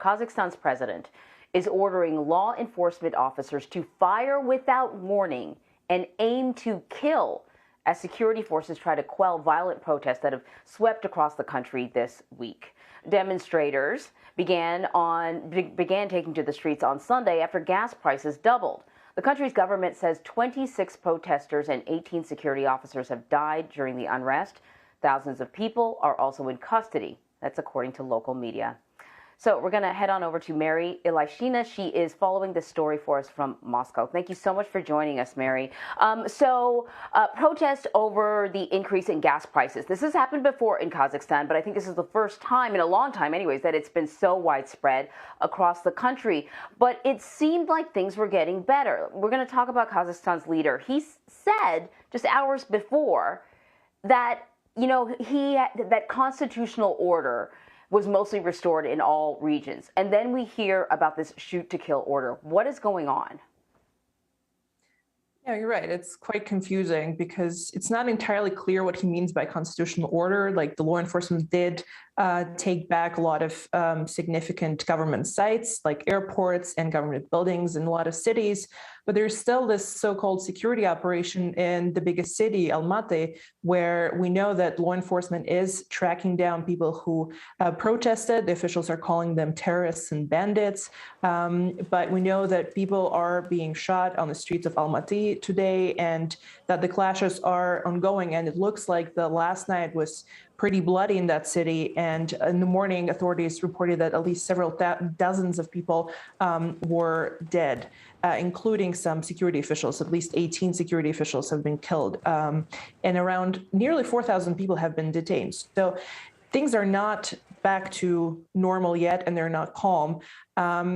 Kazakhstan's president is ordering law enforcement officers to fire without warning and aim to kill as security forces try to quell violent protests that have swept across the country this week. Demonstrators began taking to the streets on Sunday after gas prices doubled. The country's government says 26 protesters and 18 security officers have died during the unrest. Thousands of people are also in custody. That's according to local media. So we're going to head on over to Mary Ilyushina. She is following this story for us from Moscow. Thank you so much for joining us, Mary. Protest over the increase in gas prices. This has happened before in Kazakhstan, but I think this is the first time in a long time anyways that it's been so widespread across the country. But it seemed like things were getting better. We're going to talk about Kazakhstan's leader. He said just hours before that, that constitutional order was mostly restored in all regions. And then we hear about this shoot-to-kill order. What is going on? Yeah, you're right. It's quite confusing because it's not entirely clear what he means by constitutional order. Like, the law enforcement did take back a lot of significant government sites, like airports and government buildings in a lot of cities. But there's still this so-called security operation in the biggest city, Almaty, where we know that law enforcement is tracking down people who protested. The officials are calling them terrorists and bandits. But we know that people are being shot on the streets of Almaty today, and that the clashes are ongoing. And it looks like the last night was pretty bloody in that city. And in the morning, authorities reported that at least several dozens of people were dead, including some security officials. At least 18 security officials have been killed, and around nearly 4,000 people have been detained. So things are not back to normal yet, and they're not calm.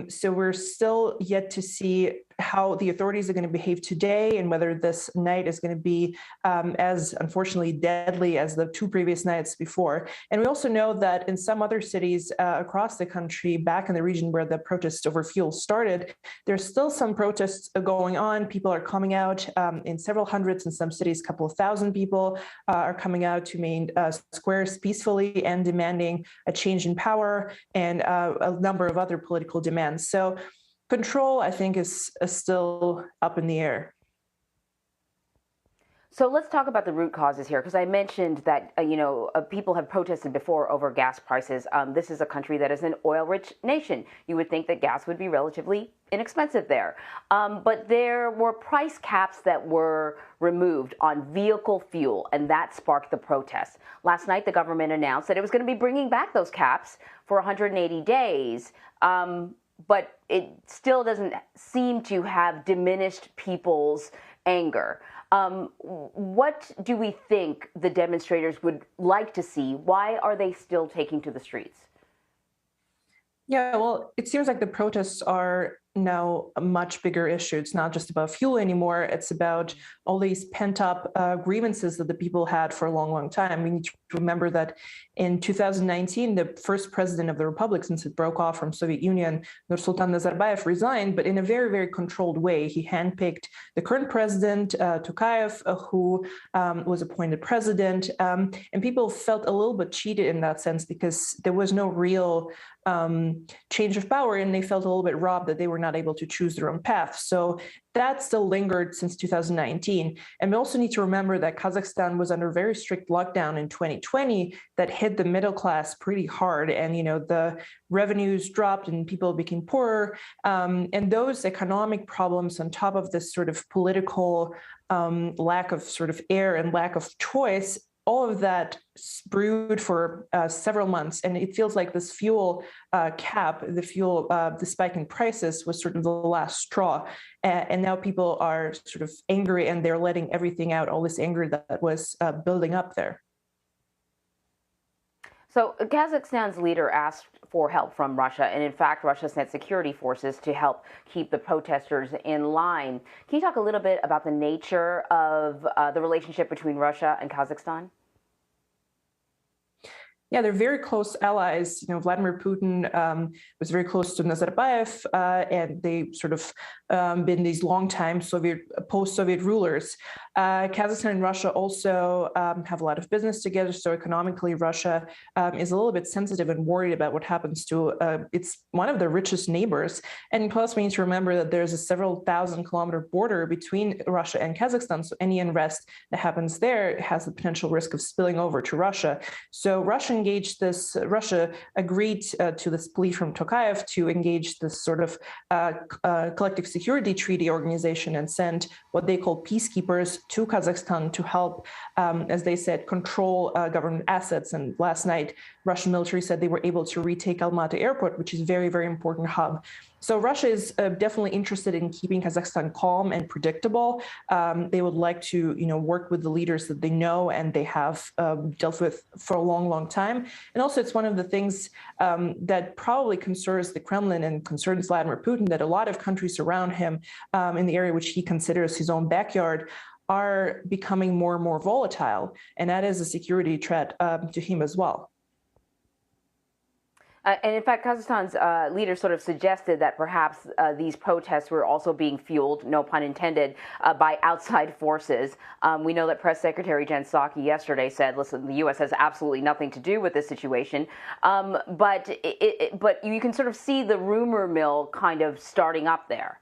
So we're still yet to see how the authorities are going to behave today, and whether this night is going to be as unfortunately deadly as the two previous nights before. And we also know that in some other cities across the country, back in the region where the protests over fuel started, there's still some protests going on. People are coming out in several hundreds, in some cities, a couple of thousand people are coming out to main squares peacefully and demanding a change in power and a number of other political demands. So control, I think, is still up in the air. So let's talk about the root causes here, because I mentioned that, people have protested before over gas prices. This is a country that is an oil-rich nation. You would think that gas would be relatively inexpensive there. But there were price caps that were removed on vehicle fuel, and that sparked the protests. Last night, the government announced that it was going to be bringing back those caps for 180 days. But it still doesn't seem to have diminished people's anger. What do we think the demonstrators would like to see? Why are they still taking to the streets? Yeah, well, it seems like the protests are now a much bigger issue. It's not just about fuel anymore. It's about all these pent-up grievances that the people had for a long, long time. We need to remember that in 2019, the first president of the republic, since it broke off from Soviet Union, Nursultan Nazarbayev, resigned, but in a very, very controlled way. He handpicked the current president, Tokayev, who was appointed president. And people felt a little bit cheated in that sense, because there was no real change of power, and they felt a little bit robbed that they were not able to choose their own path. So that still lingered since 2019. And we also need to remember that Kazakhstan was under very strict lockdown in 2020 that hit the middle class pretty hard. And, the revenues dropped and people became poorer. And those economic problems, on top of this sort of political lack of sort of air and lack of choice, all of that brewed for several months. And it feels like this fuel cap, the spike in prices, was sort of the last straw. And now people are sort of angry, and they're letting everything out, all this anger that was building up there. So Kazakhstan's leader asked for help from Russia, and in fact, Russia sent security forces to help keep the protesters in line. Can you talk a little bit about the nature of the relationship between Russia and Kazakhstan? Yeah, they're very close allies. Vladimir Putin was very close to Nazarbayev, and they sort of been these longtime post-Soviet rulers. Kazakhstan and Russia also have a lot of business together. So economically, Russia is a little bit sensitive and worried about what happens to it's one of the richest neighbors. And plus, we need to remember that there's a several thousand-kilometer border between Russia and Kazakhstan. So any unrest that happens there has the potential risk of spilling over to Russia. So Russia agreed to this plea from Tokayev to engage this sort of collective security treaty organization and send what they call peacekeepers to Kazakhstan to help, as they said, control government assets. And last night, Russian military said they were able to retake Almaty airport, which is a very, very important hub. So Russia is definitely interested in keeping Kazakhstan calm and predictable. They would like to, work with the leaders that they know and they have dealt with for a long, long time. And also, it's one of the things that probably concerns the Kremlin and concerns Vladimir Putin, that a lot of countries around him in the area which he considers his own backyard are becoming more and more volatile. And that is a security threat to him as well. And in fact, Kazakhstan's leader sort of suggested that perhaps these protests were also being fueled, no pun intended, by outside forces. We know that Press Secretary Jen Psaki yesterday said, listen, the U.S. has absolutely nothing to do with this situation. But you can sort of see the rumor mill kind of starting up there.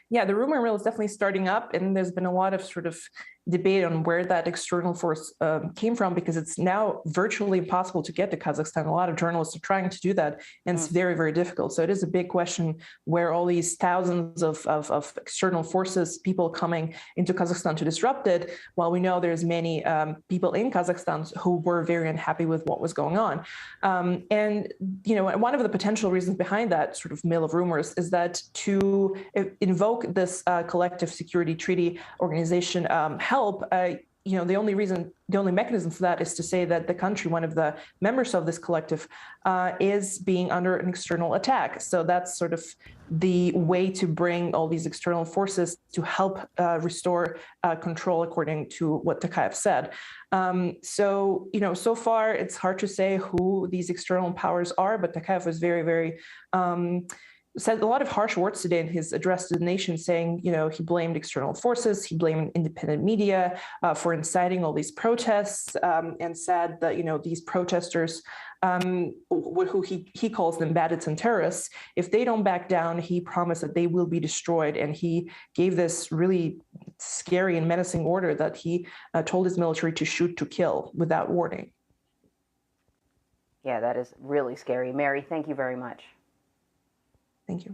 Yeah, the rumor mill is definitely starting up, and there's been a lot of sort of debate on where that external force came from, because it's now virtually impossible to get to Kazakhstan. A lot of journalists are trying to do that, and it's very, very difficult. So it is a big question where all these thousands of external forces, people coming into Kazakhstan to disrupt it, while we know there's many people in Kazakhstan who were very unhappy with what was going on. And one of the potential reasons behind that sort of mill of rumors is that to invoke this collective security treaty organization help, the only mechanism for that is to say that the country, one of the members of this collective, is being under an external attack. So that's sort of the way to bring all these external forces to help restore control, according to what Tokayev said. So far it's hard to say who these external powers are, but Tokayev was very, very said a lot of harsh words today in his address to the nation, saying, he blamed external forces, he blamed independent media for inciting all these protests, and said that, these protesters, who he calls them bandits and terrorists, if they don't back down, he promised that they will be destroyed. And he gave this really scary and menacing order that he told his military to shoot to kill without warning. Yeah, that is really scary. Mary, thank you very much. Thank you.